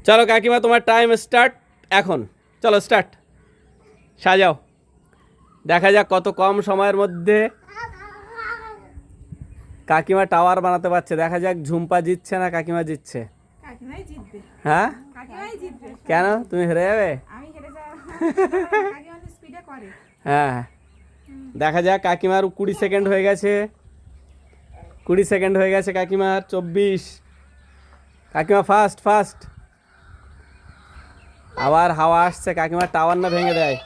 চলো কাকিমা, তোমার টাইম স্টার্ট এখন। চলো স্টার্ট, সাজাও। দেখা যাক কত কম সময়ের মধ্যে কাকিমা টাওয়ার বানাতে পারছে। দেখা যাক ঝুম্পা জিতছে না কাকিমা জিতছে। কাকিমাই জিতবে। হ্যাঁ, কাকিমাই জিতবে। কেন তুমি হেরে যাবে? আমি হেরে যাব। কাকিমা তো স্পিডে করে। হ্যাঁ, দেখা যাক। কাকিমার 20 সেকেন্ড হয়ে গেছে, 20 সেকেন্ড হয়ে গেছে কাকিমার। 24। কাকিমা ফাস্ট ফাস্ট। আবার হাওয়া আসছে, কাকিমার টাওয়ার না ভেঙে দেয়।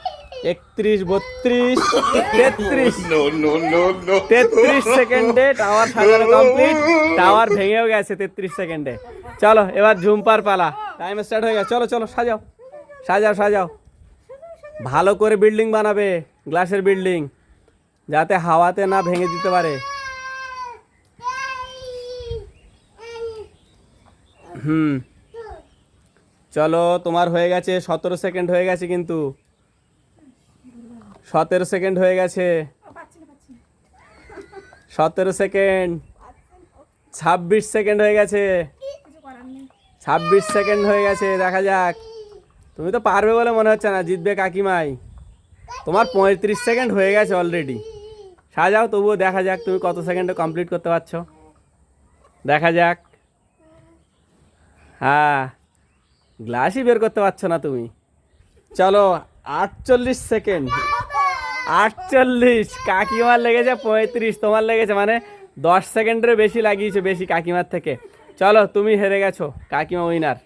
31, 32, 33। 33 সেকেন্ডে টাওয়ার সাজানো কমপ্লিট। টাওয়ার ভেঙেও গেছে 33 সেকেন্ডে। চলো এবার ঝুম্পার পালা। টাইম স্টার্ট হয়ে গেছে। চলো চলো সাজাও সাজাও সাজাও। ভালো করে বিল্ডিং বানাবে, গ্লাসের বিল্ডিং, যাতে হাওয়াতে না ভেঙে দিতে পারে। চলো, তোমার হয়ে গেছে 17 সেকেন্ড হয়ে গেছে, কিন্তু 17 সেকেন্ড হয়ে গেছে। 17 সেকেন্ড। 26 সেকেন্ড হয়ে গেছে। 26 সেকেন্ড হয়ে গেছে। দেখা যাক, তুমি তো পারবে বলে মনে হচ্ছে না, জিতবে কাকিমাই। তোমার 35 সেকেন্ড হয়ে গেছে অলরেডি। সাজাও, তবুও দেখা যাক তুমি কত সেকেন্ডে কমপ্লিট করতে পারছো। দেখা যাক। হ্যাঁ, গ্লাসই বের করতে পারছো না তুমি। চলো, 48 সেকেন্ড। 48। কাকিমার লেগেছে 35, তোমার লেগেছে মানে 10 সেকেন্ডের বেশি লাগিয়েছে, বেশি কাকিমার থেকে। চলো, তুমি হেরে গেছো, কাকিমা উইনার।